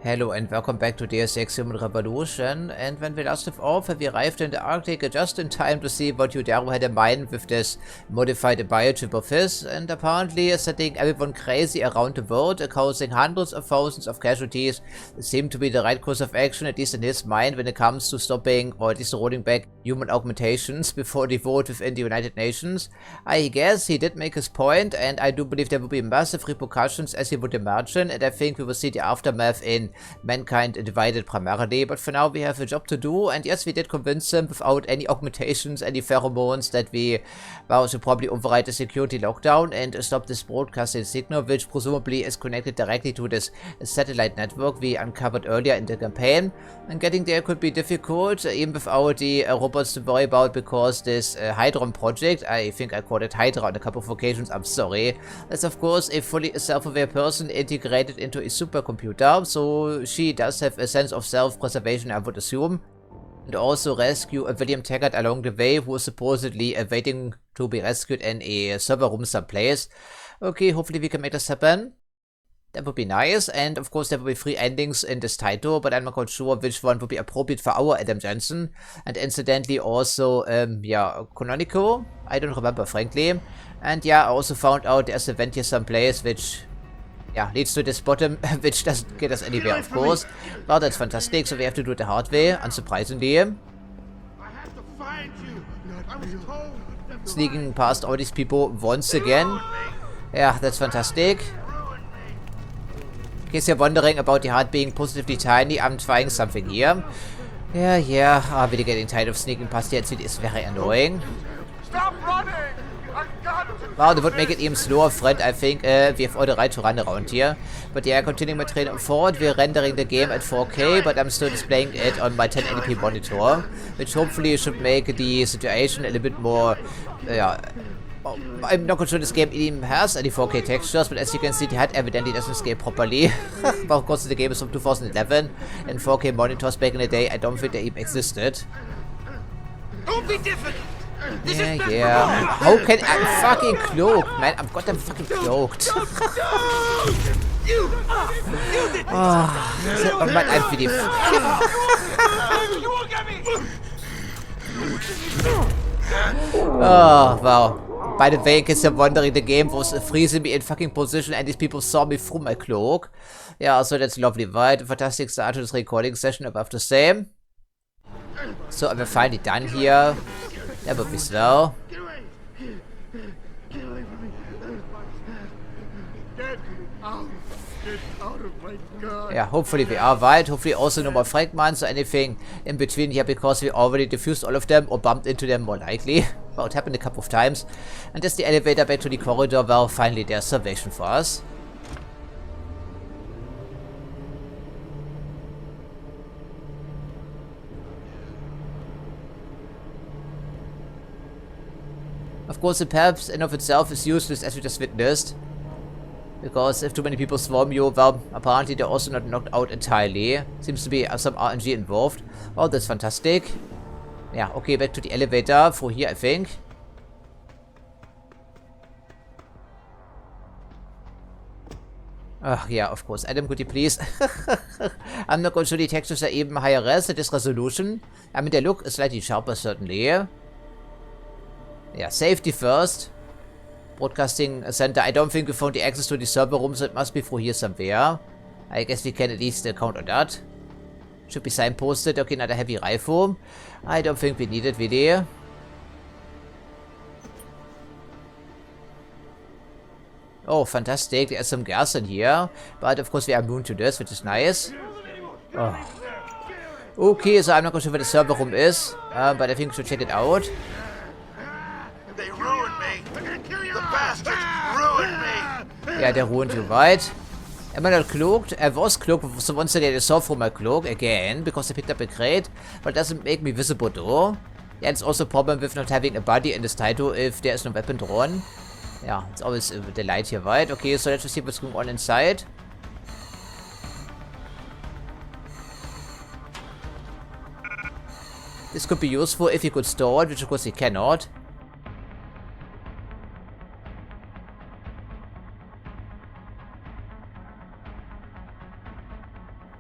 Hello and welcome back to Deus Ex Human Revolution, and when we last left off, we arrived in the Arctic just in time to see what Yudaro had in mind with this modified biochip of his, and apparently setting everyone crazy around the world, causing hundreds of thousands of casualties. It seemed to be the right course of action, at least in his mind, when it comes to stopping, or at least rolling back, human augmentations before the vote within the United Nations. I guess he did make his point, and I do believe there will be massive repercussions as he would imagine, and I think we will see the aftermath in Mankind Divided primarily, but for now we have a job to do, and yes, we did convince him without any augmentations, any pheromones, that we should probably override the security lockdown and stop this broadcasting signal, which presumably is connected directly to this satellite network we uncovered earlier in the campaign. And getting there could be difficult, even without the robots to worry about, because this Hydron project, I think I called it Hydra on a couple of occasions, I'm sorry, is of course a fully self-aware person integrated into a supercomputer, so she does have a sense of self-preservation, I would assume, and also rescue a William Taggart along the way, who is supposedly waiting to be rescued in a server room someplace. Okay, hopefully we can make this happen. That would be nice, and of course there will be 3 endings in this title, but I'm not quite sure which one would be appropriate for our Adam Jensen, and incidentally also, yeah, canonical, I don't remember frankly, and yeah, I also found out there's a vent here someplace, which yeah, leads to this bottom, which doesn't get us anywhere, of course. Well, that's fantastic, so we have to do it the hard way, unsurprisingly. Sneaking past all these people once again. Yeah, that's fantastic. In case you're wondering about the heart being positively tiny, I'm trying something here. Yeah, I'm really getting tired of sneaking past the LCD, it's very annoying. Stop running! Wow, that would make it even slower, friend. I think we have all the right to run around here. But yeah, continuing my train forward, we're rendering the game at 4K, but I'm still displaying it on my 1080p monitor, which hopefully should make the situation a little bit more, yeah, I'm not quite sure this game even has any 4K textures, but as you can see, the HUD evidently doesn't scale properly. But of course, the game is from 2011, and 4K monitors back in the day, I don't think they even existed. Don't be difficult! Yeah. How can I'm fucking cloaked, man? I'm goddamn fucking cloaked. Oh Mann, I'm really. Oh wow. By the way, in case you're wondering, the game was freezing me in fucking position, and these people saw me through my cloak. Yeah, so that's lovely, right? A fantastic start to this recording session, I have to say. So we're finally done here. That would be slow. Yeah, hopefully we are right. Hopefully also no more fragments or anything in between here, because we already diffused all of them or bumped into them more likely. Well, it happened a couple of times. And there's the elevator back to the corridor. Well, finally there's salvation for us. Of course, the path in of itself is useless, as we just witnessed. Because if too many people swarm you, well, apparently they're also not knocked out entirely. Seems to be some RNG involved. Oh, that's fantastic. Yeah, okay, back to the elevator for here, I think. Yeah, of course. Adam, could you please? I'm not quite sure the textures are even higher res at this resolution. I mean, they look slightly sharper, certainly. Yeah, safety first. Broadcasting center. I don't think we found the access to the server room, so it must be through here somewhere. I guess we can at least count on that. Should be signposted. Okay, another heavy rifle. I don't think we need it, really. Oh, fantastic. There's some gas in here. But of course we are immune to this, which is nice. Oh. Okay, so I'm not quite sure where the server room is. But I think we should check it out. They ruined me! The bastards ruined me! Yeah, they ruined you, right? Am I not cloaked? I was cloaked, so once they saw through my cloak again, because I picked up a crate, but it doesn't make me visible though. Yeah, it's also a problem with not having a body in this title if there is no weapon drawn. Yeah, it's always the light here, right? Okay, so let's just see what's going on inside. This could be useful if you could store it, which of course you cannot.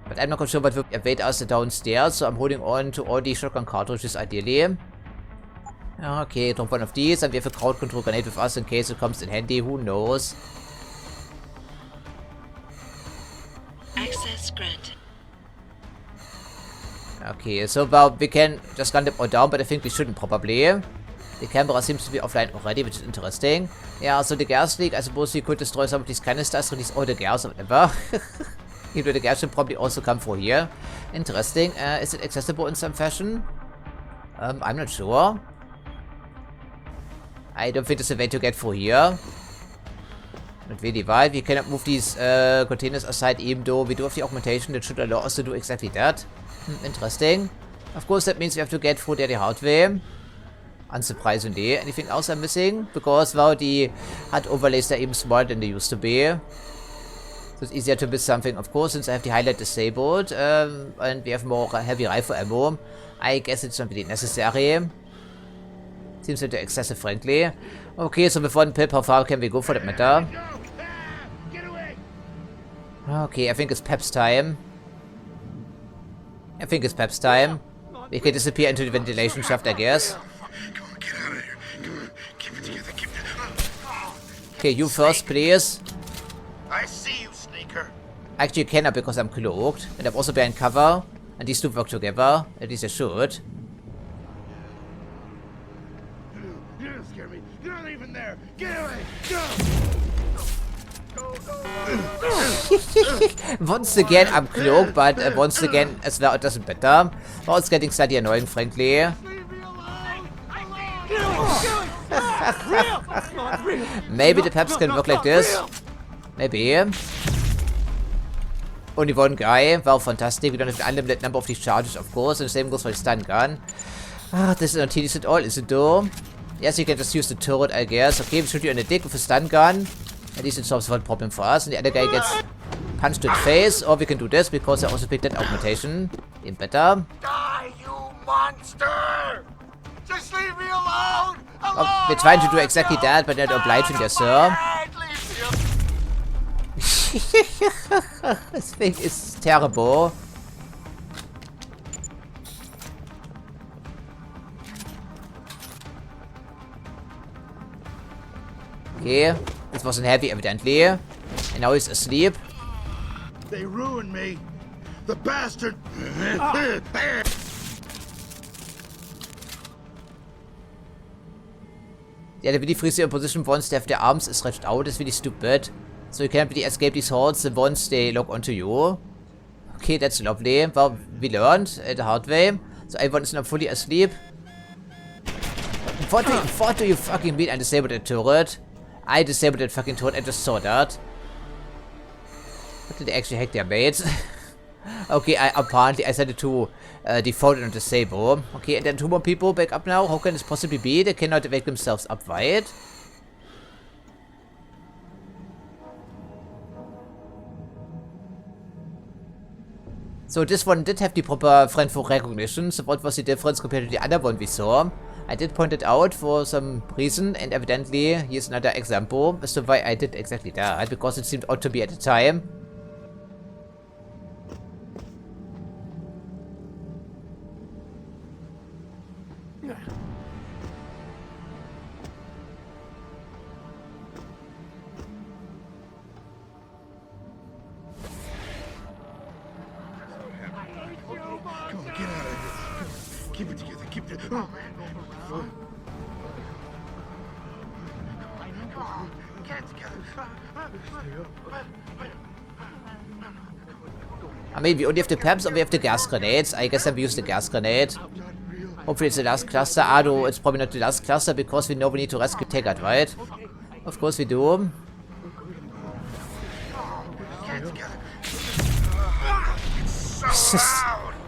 But I'm not quite sure what we await us downstairs, so I'm holding on to all the shotgun cartridges ideally. Okay, drop one of these, and we have a crowd control grenade with us in case it comes in handy, who knows. Access granted. Okay, so well, we can just gun them all down, but I think we shouldn't probably. The camera seems to be offline already, which is interesting. Yeah, so the gas leak, I suppose we could destroy some of these canisters, release all the gas or whatever. Even though the gas should probably also come through here. Interesting. Is it accessible in some fashion? I'm not sure. I don't think there's a way to get through here. Not really wide. We cannot move these containers aside, even though we do have the augmentation that should allow us to do exactly that. Interesting. Of course, that means we have to get through there the hard way. Unsurprisingly. Anything else I'm missing? Because, well, the HUD overlays are even smaller than they used to be. So it's easier to miss something, of course, since I have the highlight disabled. And we have more heavy rifle ammo. I guess it's not really necessary. Seems like they're excessive friendly. Okay, so with one pip, how far can we go for that matter? Okay, I think it's Pep's time. We can disappear into the ventilation shaft, I guess. Okay, you first, please. I see you, sneaker. Actually, you cannot because I'm cloaked. And I'm also behind cover. And these two work together. At least they should. You don't scare me. You're not even there. Get away. Go. Once again, I'm cloaked, but once again, as well, it doesn't matter. Well, it's getting slightly annoying, frankly. Maybe the peps can work like this. Maybe. Only one guy. Well, fantastic. We don't have an unlimited number of these charges, of course. And the same goes for the stun gun. Ah, this is not tedious at all, is it though? Yes, you can just use the turret, I guess. Okay, we shoot you in the dick with a stun gun. At least it solves one problem for us. And the other guy gets punched to the face. Or we can do this because I also picked that augmentation. Even better. Die, you monster! Just leave me alone! Oh, we're trying to do exactly that, but not obliging there, sir. This thing is terrible. Okay, this wasn't heavy, evidently. And now he's asleep. They ruined me. The bastard. Yeah, the really frees your position once their arms is stretched out. It's really stupid. So you can't really escape these hordes once they lock onto you. Okay, that's lovely. Well, we learned the hard way. So everyone is now fully asleep. What do you fucking mean I disabled the turret? I disabled that fucking turret. I just saw that. What did they actually hack their mates? Okay, apparently I set it to default and disable. Okay, and then two more people back up now. How can this possibly be? They cannot wake themselves up, right? So this one did have the proper friend for recognition. So what was the difference compared to the other one we saw? I did point it out for some reason, and evidently here's another example as to why I did exactly that, because it seemed odd to me at the time. Come on, get out of here. Keep it together. Keep it. Oh, man. Get it together. I mean, we only have the peps and we have the gas grenades. I guess I've used the gas grenade. Hopefully it's the last cluster. No, it's probably not the last cluster because we know we need to rescue Taggart, right? Of course we do.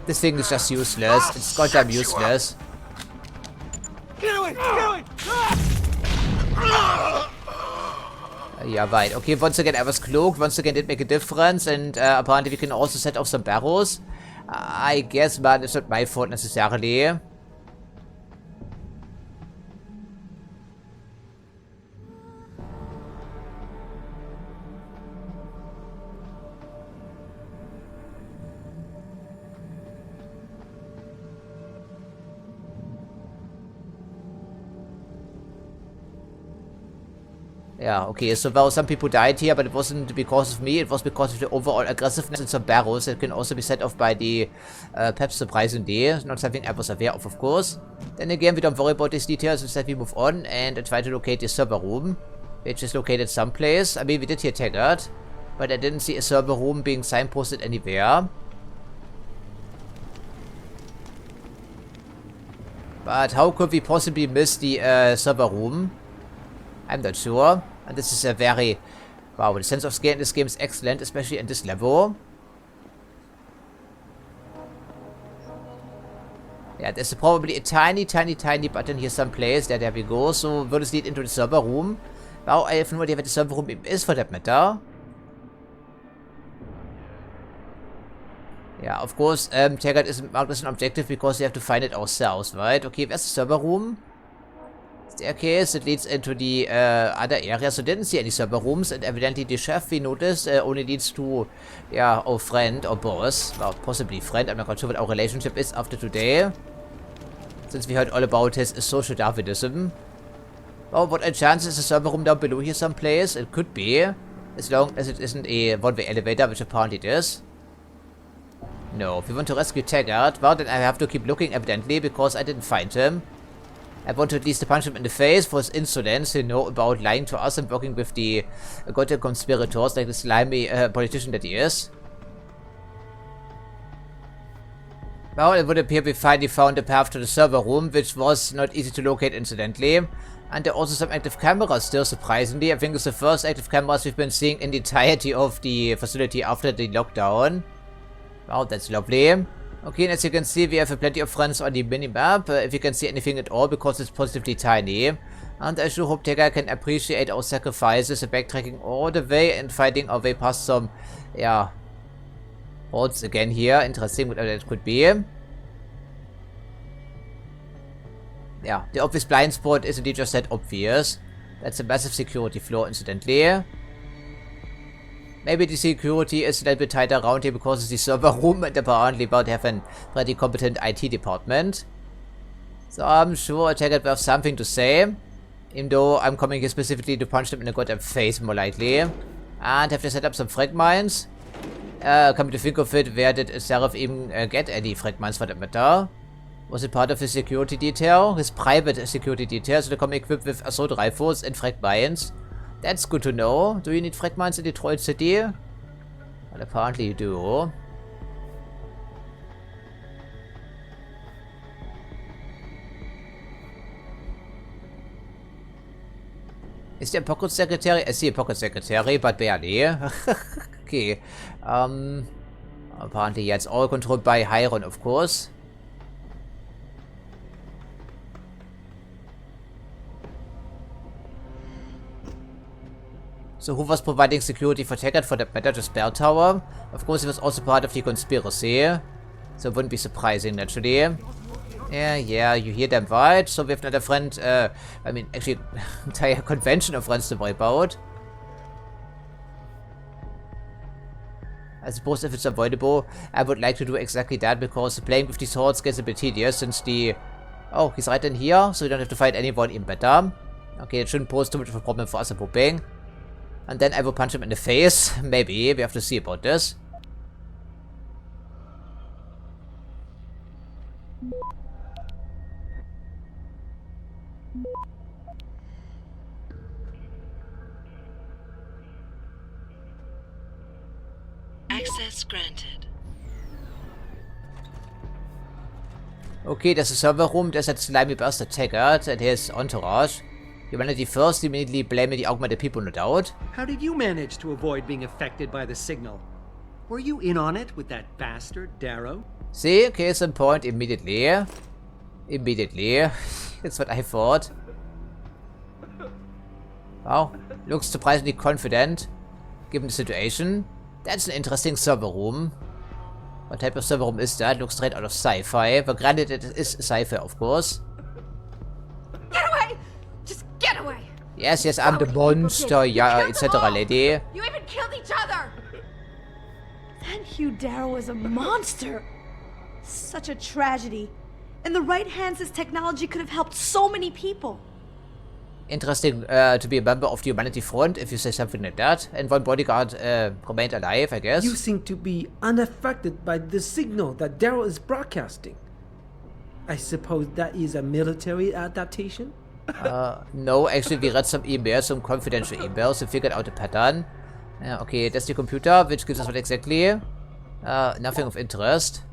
This thing is just useless. It's goddamn useless. Get away! Get away! Yeah, right. Okay, once again I was cloaked. Once again did make a difference. And apparently we can also set off some barrels. I guess, man, it's not my fault necessarily. Yeah, okay, so well, some people died here, but it wasn't because of me, it was because of the overall aggressiveness in some barrels that can also be set off by the Peps surprisingly. Not something I was aware of course. Then again, we don't worry about these details, instead we move on and try to locate the server room, which is located someplace. I mean, we did hear Taggart, but I didn't see a server room being signposted anywhere. But how could we possibly miss the server room? I'm not sure. And this is a very... Wow, the sense of scale in this game is excellent, especially in this level. Yeah, there's probably a tiny button here someplace. There we go. So, würde es lead into the server room. Wow, I have no idea where the server room is for that matter. Yeah, of course, Taggart isn't marked as an objective because we have to find it ourselves, right? Okay, where's the server room? Staircase that leads into the other area, so didn't see any server rooms, and evidently the chef we noticed only leads to, yeah, our friend or boss, well, possibly friend, I'm not quite sure what our relationship is after today, since we heard all about his social Darwinism. Oh, what a chance is a server room down below here someplace? It could be, as long as it isn't a one-way elevator, which apparently it is. No, if we want to rescue Taggart, well, then I have to keep looking evidently, because I didn't find him. I want to at least punch him in the face for his insolence, you know, about lying to us and working with the goddamn conspirators like the slimy politician that he is. Well, it would appear we finally found the path to the server room, which was not easy to locate incidentally. And there are also some active cameras still, surprisingly. I think it's the first active cameras we've been seeing in the entirety of the facility after the lockdown. Wow, that's lovely. Okay, and as you can see, we have plenty of friends on the minimap, if you can see anything at all, because it's positively tiny. And I sure hope Taggart can appreciate our sacrifices, backtracking all the way and fighting our way past some, yeah, hordes again here. Interesting, whatever that could be. Yeah, the obvious blind spot is indeed just that obvious. That's a massive security flaw, incidentally. Maybe the security is a little bit tighter around here because it's the server room and apparently about to have a pretty competent IT department. So I'm sure Taggart will have something to say. Even though I'm coming here specifically to punch them in the goddamn face more likely. And have to set up some frag mines. Come to think of it, where did Seraph even get any frag mines for that matter? Was it part of his security detail? His private security detail, so they come equipped with assault rifles and frag mines. That's good to know. Do you need frag mines in Detroit City? Well, apparently you do. Is there a pocket secretary? I see a pocket secretary, but barely. Okay. Apparently, yeah, it's all controlled by Hiron, of course. So who was providing security for Taggart for that matter? Just Bell Tower? Of course, he was also part of the conspiracy. So it wouldn't be surprising, naturally. Yeah, you hear them right. So we have another friend, I mean, actually, entire convention of friends to worry about. I suppose if it's avoidable, I would like to do exactly that, because playing with these hordes gets a bit tedious, since the... Oh, he's right in here, so we don't have to fight anyone even better. Okay, it shouldn't pose too much of a problem for us, I'm hoping. And then I will punch him in the face. Maybe. We have to see about this. Access granted. Okay, there's a server room. There's that slimy bastard Taggart and his entourage. Humanity first, immediately blaming the augmented people, no doubt. How did you manage to avoid being affected by the signal? Were you in on it with that bastard, Darrow? See, case in point immediately. Immediately. That's what I thought. Wow, looks surprisingly confident, given the situation. That's an interesting server room. What type of server room is that? Looks straight out of sci-fi. But granted, it is sci-fi, of course. Get away! Just get away! Yes, I'm the monster, yeah, etc. lady. You even killed each other! That Hugh Darrow is a monster. Such a tragedy. In the right hands, this technology could have helped so many people. Interesting to be a member of the Humanity Front, if you say something like that. And one bodyguard remained alive, I guess. You seem to be unaffected by the signal that Daryl is broadcasting. I suppose that is a military adaptation? No, actually we read some emails, some confidential emails, and figured out a pattern. Okay, that's the computer, which gives us what exactly? Nothing of interest.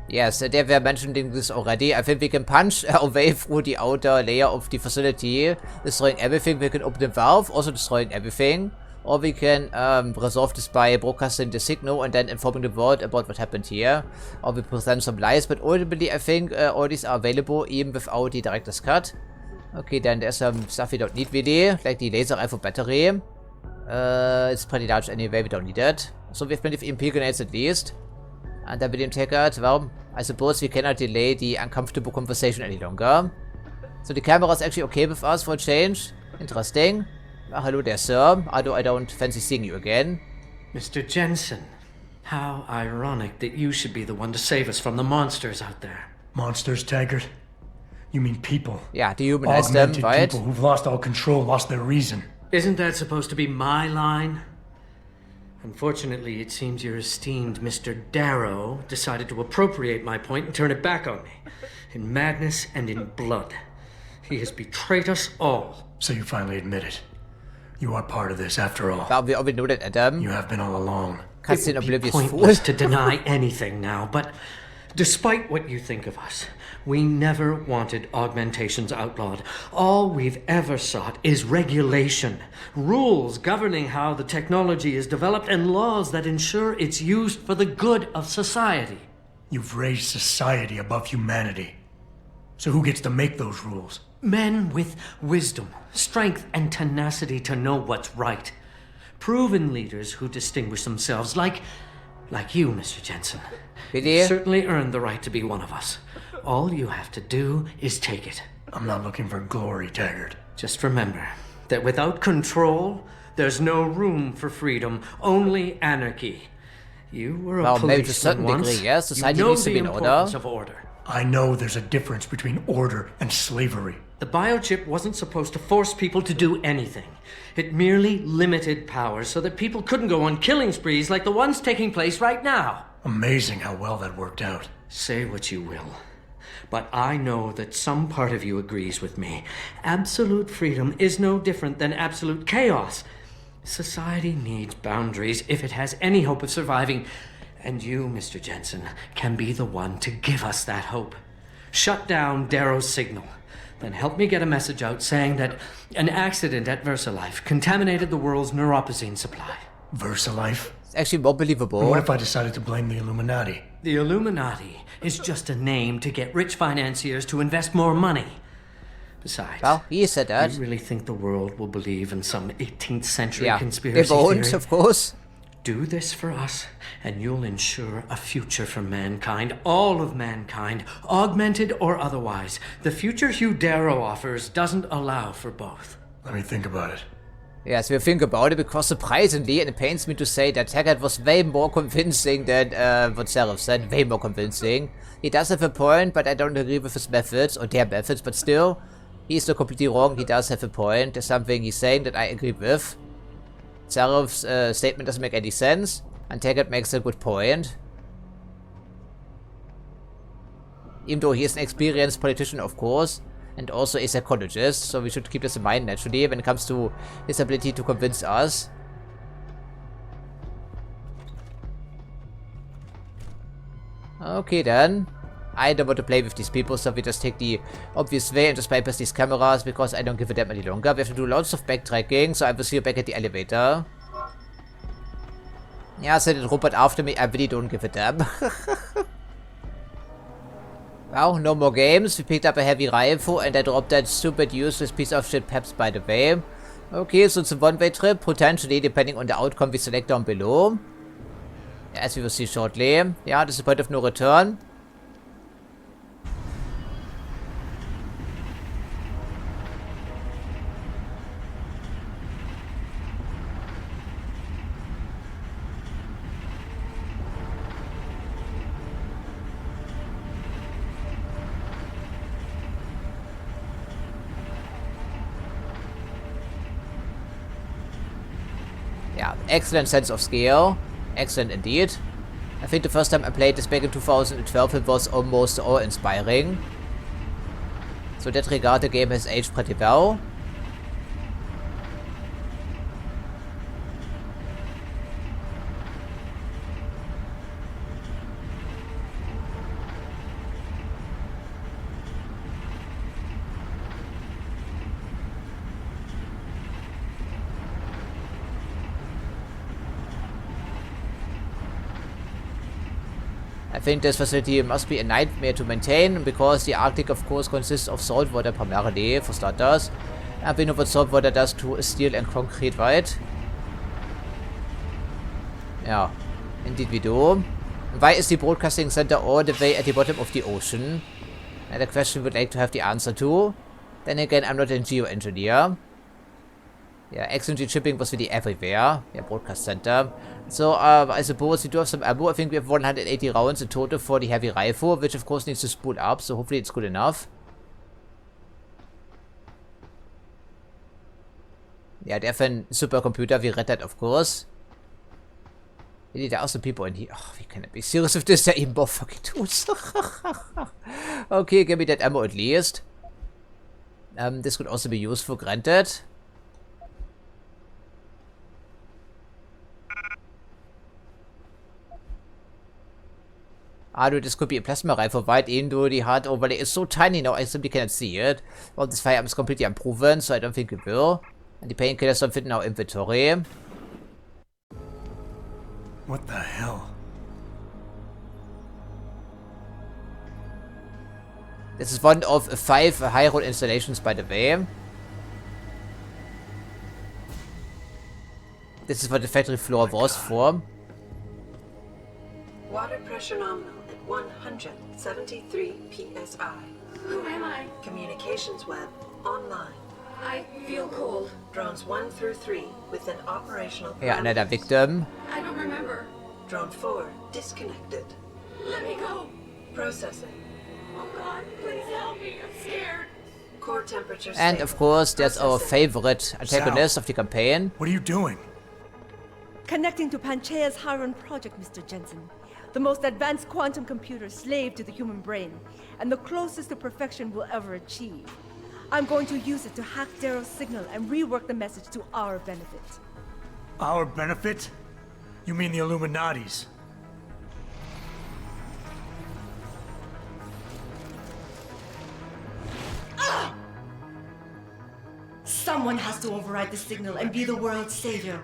Yes, they were mentioning this already. I think we can punch our way through the outer layer of the facility, destroying everything. We can open the valve, also destroying everything. Or we can resolve this by broadcasting the signal and then informing the world about what happened here. Or we present some lies, but ultimately I think all these are available even without the director's cut. Okay, then there's some stuff we don't need really, like the laser rifle battery. It's pretty large anyway, we don't need it. So we have plenty of EMP grenades at least. And then we didn't take it. Well, I suppose we cannot delay the uncomfortable conversation any longer. So the camera is actually okay with us for a change. Interesting. Hello there, sir. Although I don't fancy seeing you again. Mr. Jensen, how ironic that you should be the one to save us from the monsters out there. Monsters, Taggart? You mean people? Yeah, dehumanize them, Augmented right? people who've lost all control, lost their reason. Isn't that supposed to be my line? Unfortunately, it seems your esteemed Mr. Darrow decided to appropriate my point and turn it back on me. In madness and in blood. He has betrayed us all. So you finally admit it. You are part of this after all. Well, we already know that, Adam. You have been all along. Cutscene It would be oblivious pointless fool. to deny anything now, but despite what you think of us, we never wanted augmentations outlawed. All we've ever sought is regulation, rules governing how the technology is developed, and laws that ensure it's used for the good of society. You've raised society above humanity. So who gets to make those rules? Men with wisdom, strength, and tenacity to know what's right. Proven leaders who distinguish themselves like you, Mr. Jensen. Really? You certainly earned the right to be one of us. All you have to do is take it. I'm not looking for glory, Taggart. Just remember that without control, there's no room for freedom, only anarchy. You were a Well, maybe to a policeman certain once. degree, yes. Society you know needs to the be in order. importance of order. I know there's a difference between order and slavery. The biochip wasn't supposed to force people to do anything. It merely limited powers so that people couldn't go on killing sprees like the ones taking place right now. Amazing how well that worked out. Say what you will, but I know that some part of you agrees with me. Absolute freedom is no different than absolute chaos. Society needs boundaries if it has any hope of surviving. And you, Mr. Jensen, can be the one to give us that hope. Shut down Darrow's signal. Then help me get a message out saying that an accident at VersaLife contaminated the world's neuropozyne supply. VersaLife? It's actually more believable. And what if I decided to blame the Illuminati? The Illuminati is just a name to get rich financiers to invest more money. Besides, Well, he said that. do you really think the world will believe in some 18th century Yeah, conspiracy they won't, theory? of course. Do this for us, and you'll ensure a future for mankind, all of mankind, augmented or otherwise. The future Hugh Darrow offers doesn't allow for both. Let me think about it. Yes, we think about it because surprisingly, and it pains me to say that Taggart was way more convincing than what Seraph said, way more convincing. He does have a point, but I don't agree with his methods, or their methods, but still, he's not completely wrong, he does have a point. There's something he's saying that I agree with. Seraph's statement doesn't make any sense, and Taggart makes a good point. Even though he is an experienced politician, of course, and also a psychologist, so we should keep this in mind naturally when it comes to his ability to convince us. Okay then. I don't want to play with these people, so we just take the obvious way and just bypass these cameras because I don't give a damn any longer. We have to do lots of backtracking, so I will see you back at the elevator. Yeah, send a robot after me. I really don't give a damn. Well, no more games. We picked up a heavy rifle and I dropped that stupid useless piece of shit Peps, by the way. Okay, so it's a one-way trip, potentially, depending on the outcome we select down below. As we will see shortly. Yeah, this is a point of no return. Yeah, excellent sense of scale. Excellent indeed. I think the first time I played this back in 2012, it was almost awe-inspiring. So in that regard, the game has aged pretty well. I think this facility must be a nightmare to maintain, because the Arctic of course consists of saltwater primarily, for starters. And we know what saltwater does to steel and concrete, right? Yeah, indeed we do. Why is the broadcasting center all the way at the bottom of the ocean? And a question we would like to have the answer to. Then again, I'm not a geoengineer. Yeah, XMG shipping was really everywhere. Yeah, broadcast center. So, I suppose we do have some ammo. I think we have 180 rounds in total for the heavy rifle, which of course needs to spool up, so hopefully it's good enough. Yeah, they have a supercomputer, we read that of course. Really, there are some people in here. Oh, we cannot be serious with this, they're even more fucking tools. Okay, give me that ammo at least. This could also be used for granted. Ah, dude, this could be a plasma rifle right into the heart. Oh, but it is so tiny now, I simply cannot see it. Well, this firearm is completely unproven, so I don't think it will. And the painkillers don't fit in our inventory. What the hell? This is one of 5 high road installations, by the way. This is what the factory floor was for. Water pressure nominal at 173 psi. Who am I? Communications web online. I feel cold. Drones 1 through 3 within operational. Yeah, another victim. I don't remember. Drone 4 disconnected. Let me go. Processing. Oh God, please help me. I'm scared. Core temperature And stable. of course, there's our Processing. favorite antagonist of the campaign. What are you doing? Connecting to Panchaea's Hiron project, Mr. Jensen. The most advanced quantum computer slave to the human brain, and the closest to perfection we'll ever achieve. I'm going to use it to hack Darrow's signal and rework the message to our benefit. Our benefit? You mean the Illuminati's? Someone has to override the signal and be the world's savior.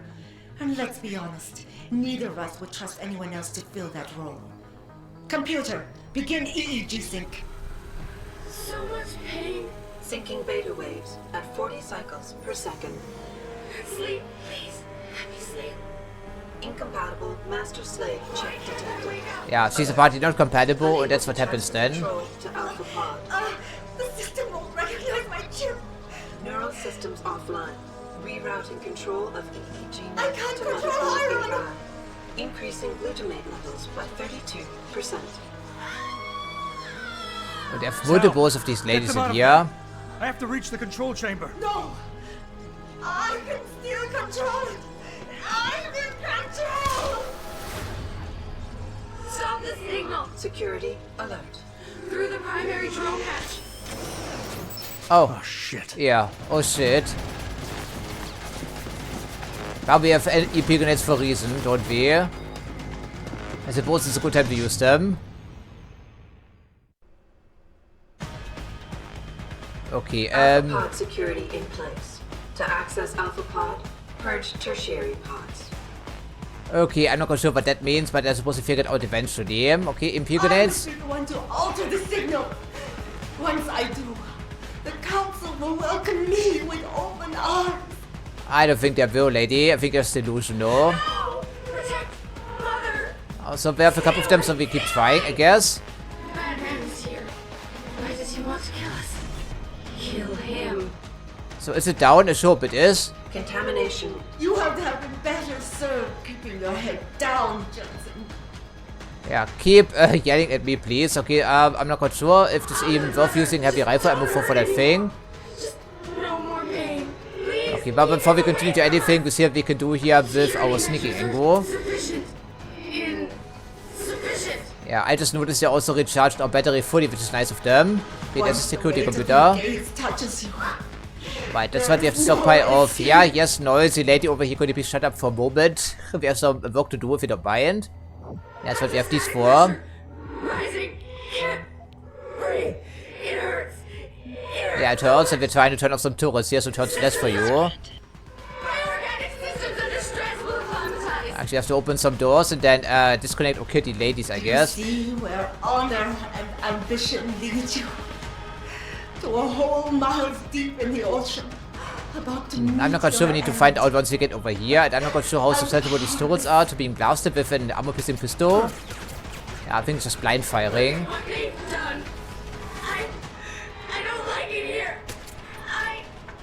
And let's be honest, neither of us would trust anyone else to fill that role. Computer, begin EEG sync. So much pain. Syncing beta waves at 40 cycles per second. Sleep, please. Let me sleep. Incompatible master-slave check detected. Yeah, she's apparently not compatible, and that's what happens then. Control to Alpha Pod. The system won't recognize my chip. Neural systems offline. Rerouting control of EEG I can't to control modified Iron. AI. Increasing glutamate levels by 32%. Und there are multiples of these ladies in here. I have to reach the control chamber. No! I can still control it! I'm in control! Stop the signal. Security alert. Through the primary drone hatch. Oh, Oh shit. yeah. Oh shit. But we have EP grenades for a reason, don't we? I suppose it's a good time to use them. Okay, Alpha Pod security in place. To access Alpha Pod, purge tertiary pods. Okay, I'm not quite sure what that means, but I suppose we figure it out eventually. Okay, EP grenades. I'm the one to alter the signal. Once I do, the council will welcome me with open arms. I don't think they will, lady. I think that's delusional. No! Protect Mother! So we have a couple of them, so we keep trying, I guess. The bad man is here. Why does he want to kill us? Kill him. So is it down? I sure hope it is. Contamination. You have to have been better served keeping your head down, Jensen. Yeah, keep yelling at me, please. Okay, I'm not quite sure if this even worth using heavy rifle ammo for that thing. Just no more pain. Please. Okay, Okay, but before we continue to anything, we see what we can do here with our sneaking angle. Yeah, I just noticed they also recharged our battery fully, which is nice of them. Okay, that's a security computer. Right, that's what we have to stockpile of. Yeah, yes, noisy lady over here. Could you please shut up for a moment? We have some work to do if you don't mind. That's what we have these for. Yeah, it hurts, and we're trying to turn off some turrets here, so it hurts less for you. Actually, have to open some doors and then disconnect or kill the ladies, I guess. See where honor and ambition lead you to a hole miles deep in the ocean. I'm not quite sure we need to find out once we get over here, and I'm not quite sure how susceptible these turrets are to being blasted with an armor-piercing pistol. Yeah, I think it's just blind firing.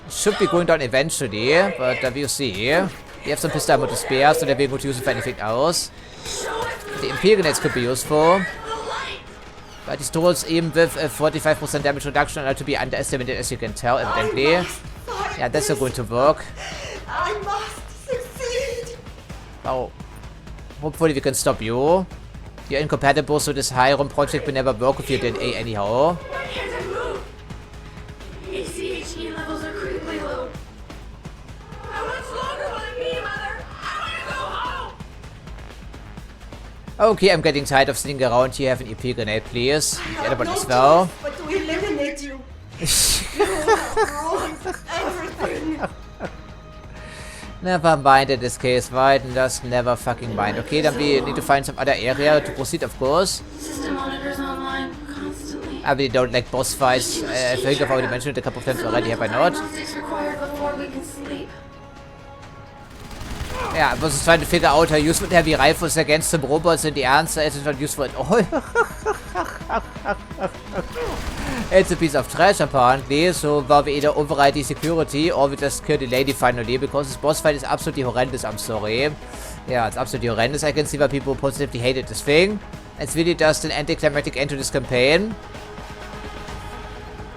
Should be going down eventually, but we'll see. We have some pistol ammo to spare, so that we're going to use it for anything else. The Imperial nets could be useful. But these turrets, even with a 45% damage reduction, are to be underestimated, as you can tell, evidently. Yeah, that's not going to work. I must succeed. Oh. Hopefully we can stop you. You're incompatible, so this high-room project will never work with your DNA anyhow. Okay, I'm getting tired of sitting around here. Have an EP grenade, please. The other one as well. But to eliminate you. You ruined everything. Never mind in this case, right? Just never fucking mind. Okay, then we need to find some other area to proceed, of course. System monitors online constantly. I really don't like boss fights. I think I've already mentioned it a couple of times already, have I not? Diagnostics required before we can sleep. Yeah, I was just trying to figure out how useful heavy rifles against some robots, and the answer is it's not useful at all. It's a piece of trash, apparently, so we either override the security or we just kill the lady finally, because this boss fight is absolutely horrendous, I'm sorry. Yeah, it's absolutely horrendous. I can see why people positively hated this thing. It's really just an anticlimactic end to this campaign.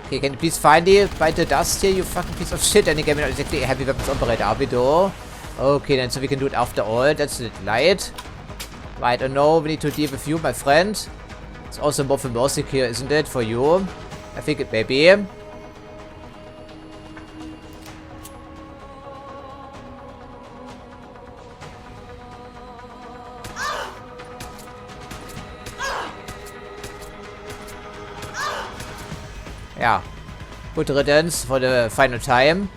Okay, can you please finally bite the dust here, you fucking piece of shit? And again, we're not exactly a heavy weapons operator, are we though? Okay, then so we can do it after all. That's a little light. Right, I know we need to deal with you, my friend. It's also more for mercy here, isn't it? For you. I think it may be. Yeah. Good riddance for the final time.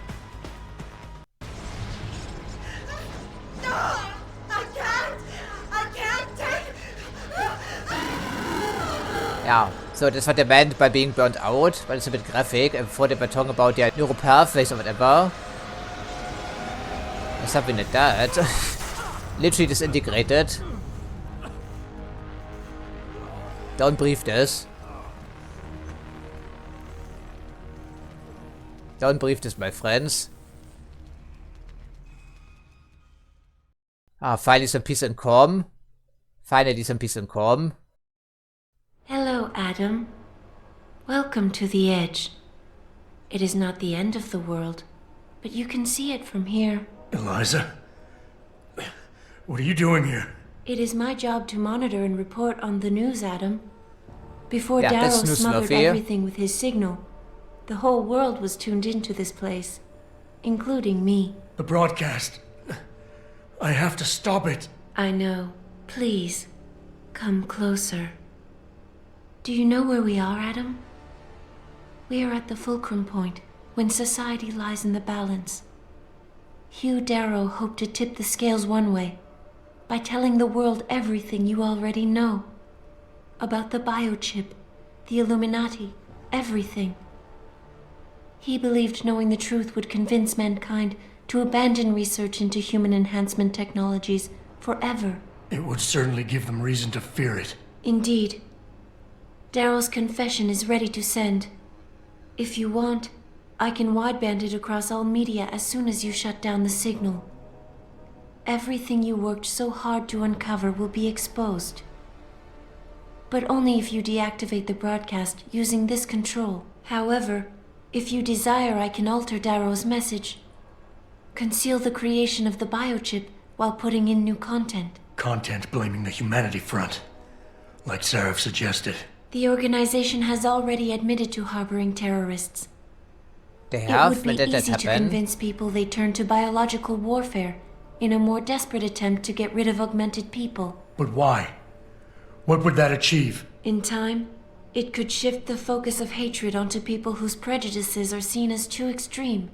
Yeah, so that's what they meant by being burnt out, but it's a bit graphic. And before they were talking about their neural pathways or whatever. Or something like that. Literally disintegrated. Don't breathe this. Don't breathe this, my friends. Ah, finally some peace and calm. Finally some peace and calm. Hello, Adam. Welcome to the edge. It is not the end of the world, but you can see it from here. Eliza? What are you doing here? It is my job to monitor and report on the news, Adam. Before Yeah, Darrow that's smothered Snuffy. everything with his signal, the whole world was tuned into this place, including me. The broadcast. I have to stop it. I know. Please, come closer. Do you know where we are, Adam? We are at the fulcrum point, when society lies in the balance. Hugh Darrow hoped to tip the scales one way, by telling the world everything you already know. About the biochip, the Illuminati, everything. He believed knowing the truth would convince mankind to abandon research into human enhancement technologies forever. It would certainly give them reason to fear it. Indeed. Darrow's confession is ready to send. If you want, I can wideband it across all media as soon as you shut down the signal. Everything you worked so hard to uncover will be exposed. But only if you deactivate the broadcast using this control. However, if you desire, I can alter Darrow's message. Conceal the creation of the biochip while putting in new content. Content blaming the humanity front, like Seraph suggested. The organization has already admitted to harboring terrorists. They It have? would When be did that easy to happen? convince people they turn to biological warfare in a more desperate attempt to get rid of augmented people. But why? What would that achieve? In time, it could shift the focus of hatred onto people whose prejudices are seen as too extreme,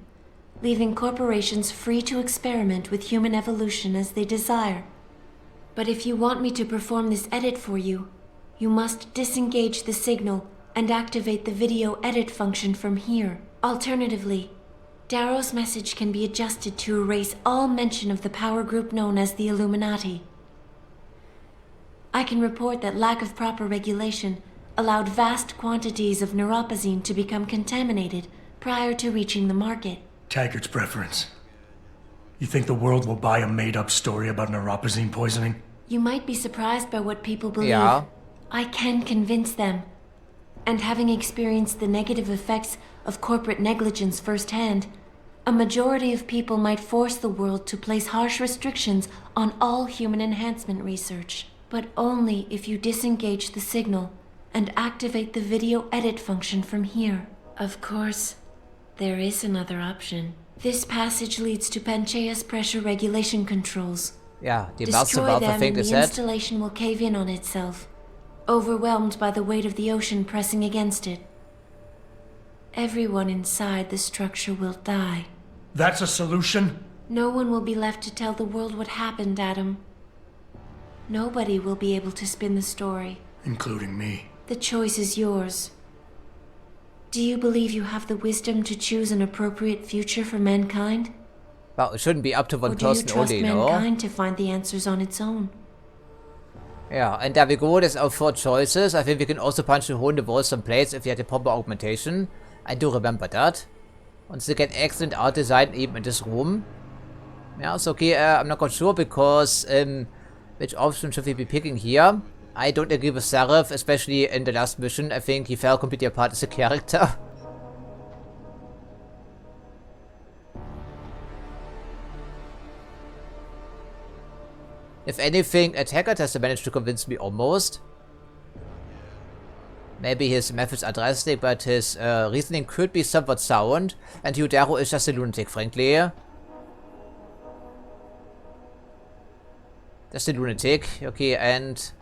leaving corporations free to experiment with human evolution as they desire. But if you want me to perform this edit for you, you must disengage the signal and activate the video edit function from here. Alternatively, Darrow's message can be adjusted to erase all mention of the power group known as the Illuminati. I can report that lack of proper regulation allowed vast quantities of neuropozyne to become contaminated prior to reaching the market. Taggart's preference. You think the world will buy a made-up story about neuropozyne poisoning? You might be surprised by what people believe. Yeah. I can convince them. And having experienced the negative effects of corporate negligence firsthand, a majority of people might force the world to place harsh restrictions on all human enhancement research. But only if you disengage the signal and activate the video edit function from here. Of course, there is another option. This passage leads to Panchaea's pressure regulation controls. Ja, die Destroy Masterwaffe them fängt and es the an. installation will cave in on itself, overwhelmed by the weight of the ocean pressing against it. Everyone inside the structure will die. That's a solution? No one will be left to tell the world what happened, Adam. Nobody will be able to spin the story. Including me. The choice is yours. Do you believe you have the wisdom to choose an appropriate future for mankind? Well, it shouldn't be up to Or one do you person trust only, no? mankind to find the answers on its own? Yeah, and there we go. There's our 4 choices. I think we can also punch a hole in the wall someplace if we had the proper augmentation. I do remember that. And they get excellent art design even in this room. Yeah, it's okay. I'm not quite sure because which option should we be picking here? I don't agree with Seraph, especially in the last mission. I think he fell completely apart as a character. If anything, Taggart has managed to convince me almost. Maybe his methods are drastic, but his reasoning could be somewhat sound. And Darrow is just a lunatic, frankly. Just a lunatic. Okay, and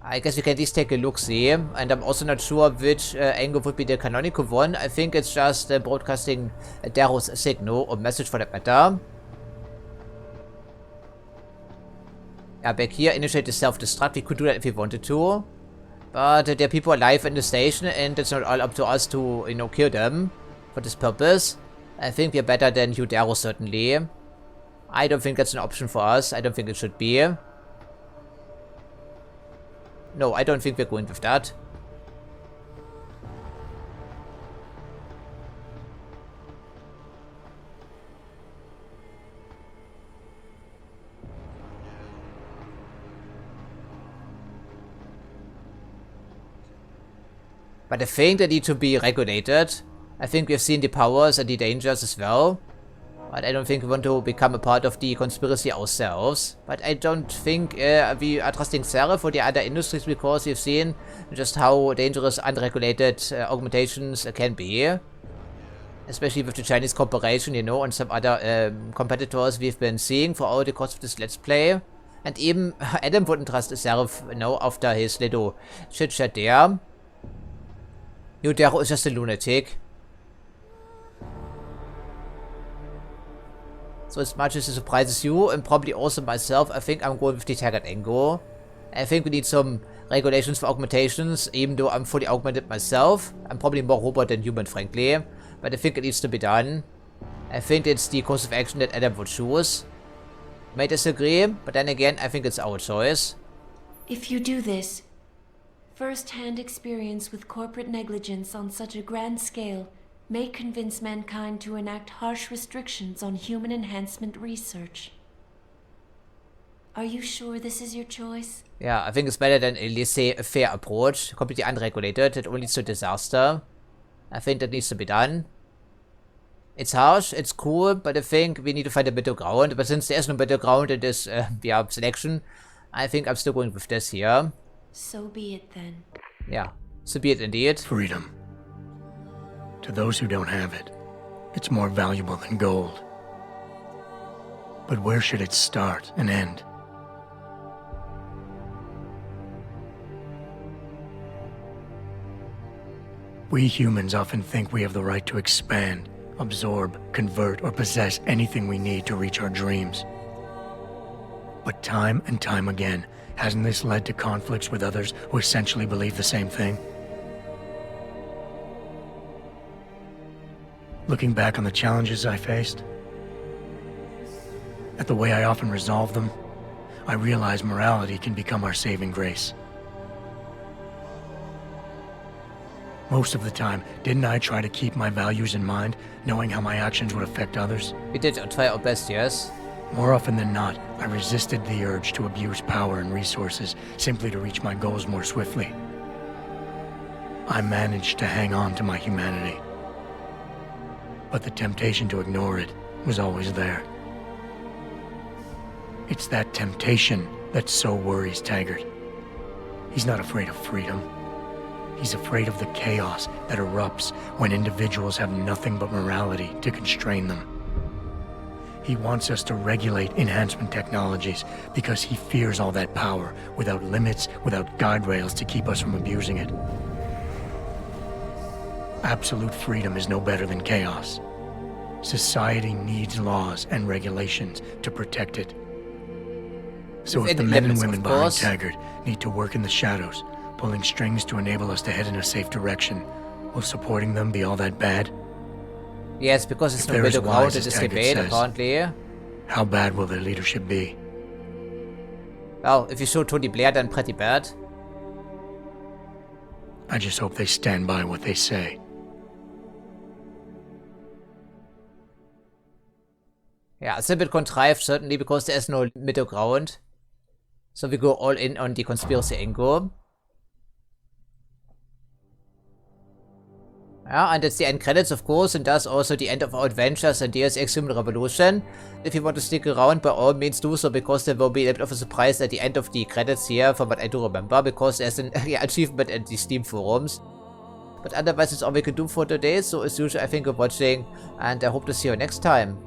I guess we can at least take a look-see. And I'm also not sure which angle would be the canonical one. I think it's just broadcasting Darrow's signal or message for that matter. Yeah, back here, initiate the self-destruct. We could do that if we wanted to. But there are people alive in the station, and it's not all up to us to, kill them for this purpose. I think we're better than Darrow, certainly. I don't think that's an option for us. I don't think it should be. No, I don't think we're going with that. But I think they need to be regulated. I think we've seen the powers and the dangers as well. But I don't think we want to become a part of the conspiracy ourselves. But I don't think we are trusting Seraph for the other industries because we've seen just how dangerous unregulated augmentations can be. Especially with the Chinese corporation, and some other competitors we've been seeing for all the course of this Let's Play. And even Adam wouldn't trust Seraph, after his little chit-chat there. Darrow is just a lunatic. So as much as it surprises you, and probably also myself, I think I'm going with the Taggart angle. I think we need some regulations for augmentations, even though I'm fully augmented myself. I'm probably more robot than human, frankly. But I think it needs to be done. I think it's the course of action that Adam would choose. May disagree, but then again, I think it's our choice. If you do this, first-hand experience with corporate negligence on such a grand scale may convince mankind to enact harsh restrictions on human enhancement research. Are you sure this is your choice? Yeah, I think it's better than a laissez-faire approach, completely unregulated. It only leads to disaster. I think that needs to be done. It's harsh, it's cool, but I think we need to find a middle ground. But since there's no middle ground in this selection, I think I'm still going with this here. So be it then. Yeah, so be it indeed. Freedom. To those who don't have it, it's more valuable than gold. But where should it start and end? We humans often think we have the right to expand, absorb, convert, or possess anything we need to reach our dreams. But time and time again, hasn't this led to conflicts with others who essentially believe the same thing? Looking back on the challenges I faced, at the way I often resolve them, I realize morality can become our saving grace. Most of the time, didn't I try to keep my values in mind, knowing how my actions would affect others? We did try our best, yes. More often than not, I resisted the urge to abuse power and resources simply to reach my goals more swiftly. I managed to hang on to my humanity. But the temptation to ignore it was always there. It's that temptation that so worries Taggart. He's not afraid of freedom. He's afraid of the chaos that erupts when individuals have nothing but morality to constrain them. He wants us to regulate enhancement technologies because he fears all that power without limits, without guide rails to keep us from abusing it. Absolute freedom is no better than chaos. Society needs laws and regulations to protect it. So if the men and women behind Taggart need to work in the shadows, pulling strings to enable us to head in a safe direction, will supporting them be all that bad? Yes, because it's no middle ground in this debate, apparently. How bad will their leadership be? Well, if you show Tony Blair, then pretty bad. I just hope they stand by what they say. Yeah, it's a bit contrived, certainly, because there is no middle ground. So we go all in on the conspiracy angle. Yeah, and that's the end credits, of course, and that's also the end of our adventures in Deus Ex Human Revolution. If you want to stick around, by all means do so, because there will be a bit of a surprise at the end of the credits here, from what I do remember, because there's an achievement in the Steam forums. But otherwise, it's all we can do for today, so as usual, I thank you for watching, and I hope to see you next time.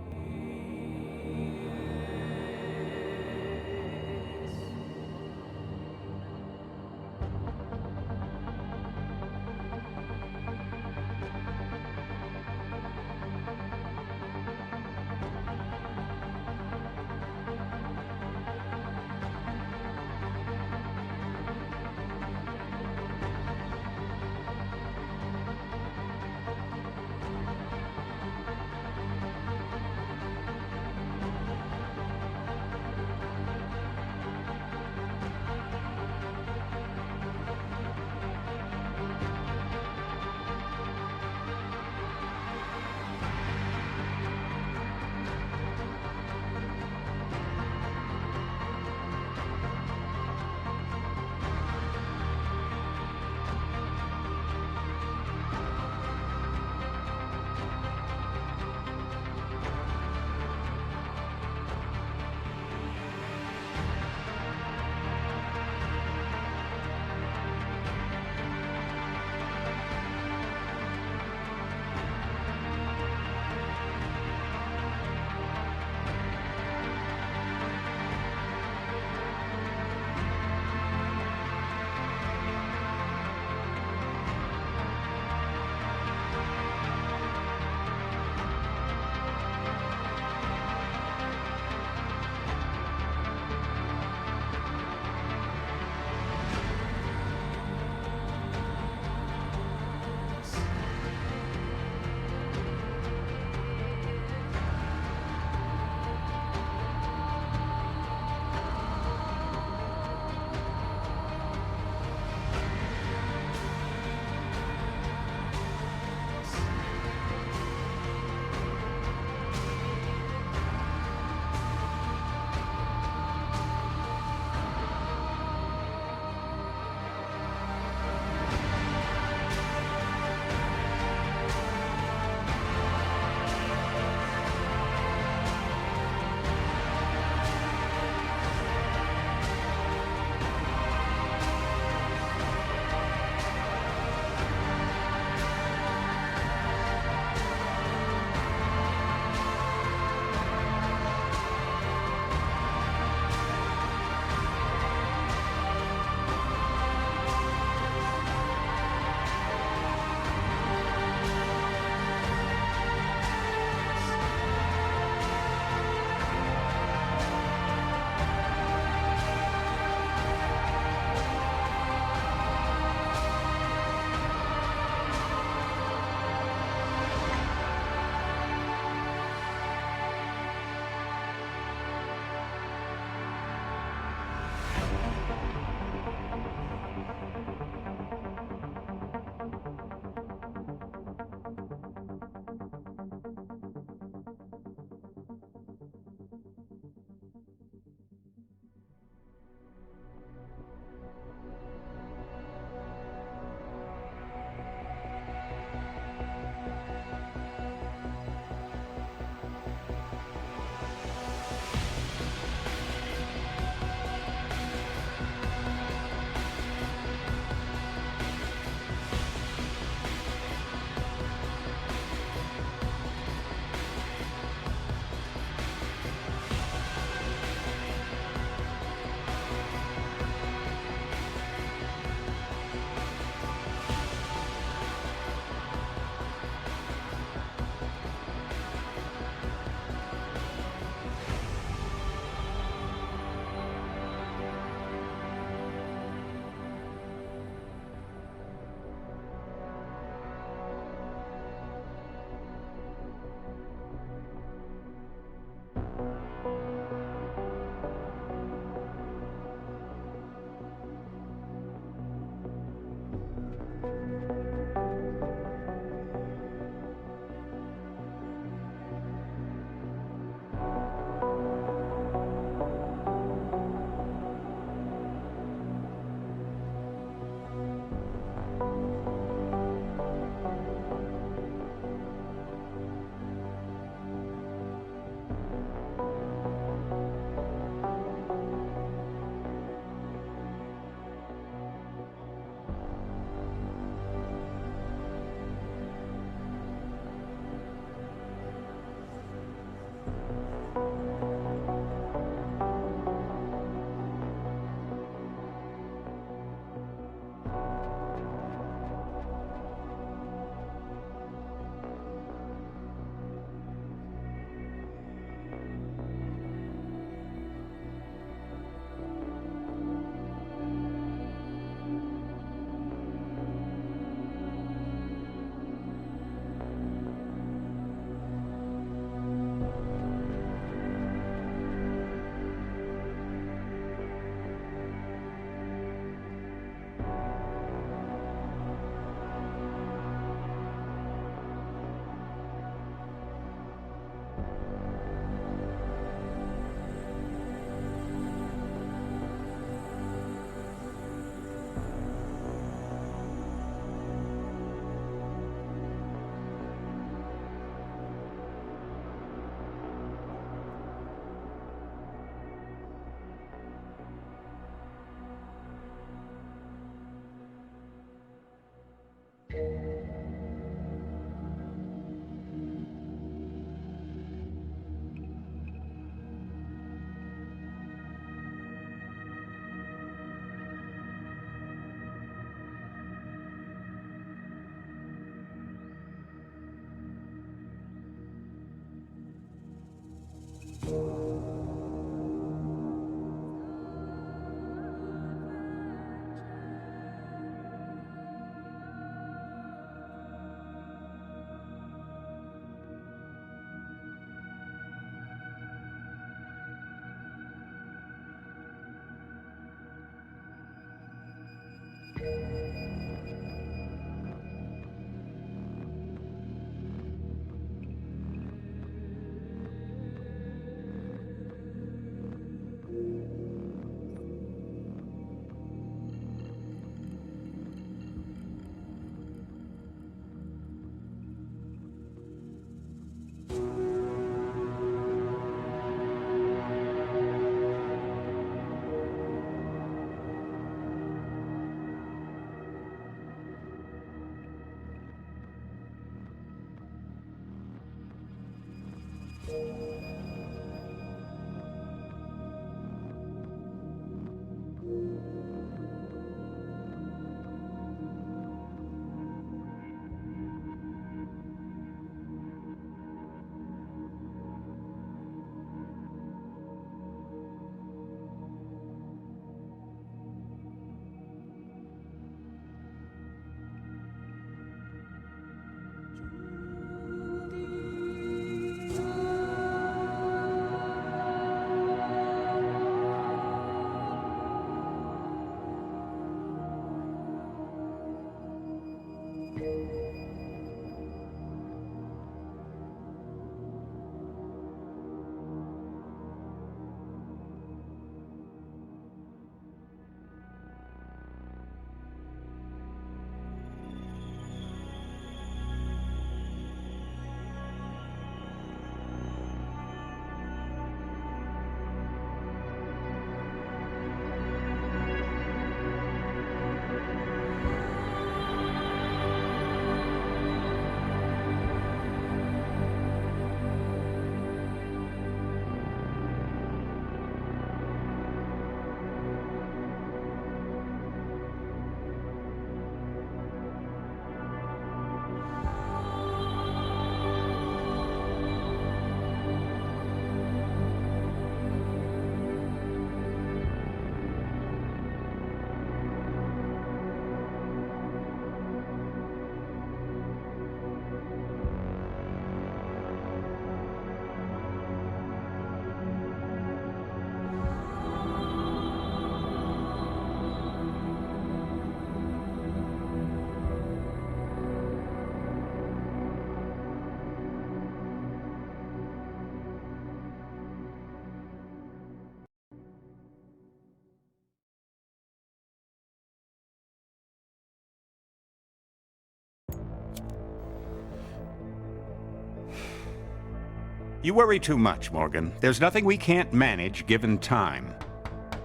You worry too much, Morgan. There's nothing we can't manage given time.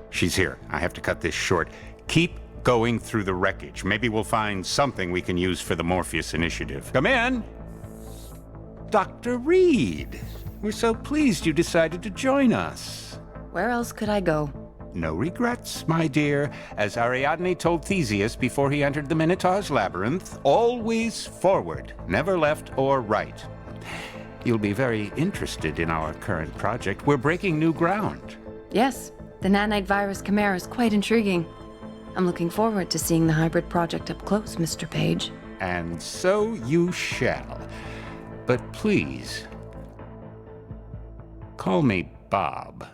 She's here. I have to cut this short. Keep going through the wreckage. Maybe we'll find something we can use for the Morpheus initiative. Come in! Dr. Reed! We're so pleased you decided to join us. Where else could I go? No regrets, my dear. As Ariadne told Theseus before he entered the Minotaur's labyrinth, always forward, never left or right. You'll be very interested in our current project. We're breaking new ground. Yes, the nanite virus chimera is quite intriguing. I'm looking forward to seeing the hybrid project up close, Mr. Page. And so you shall. But please, call me Bob.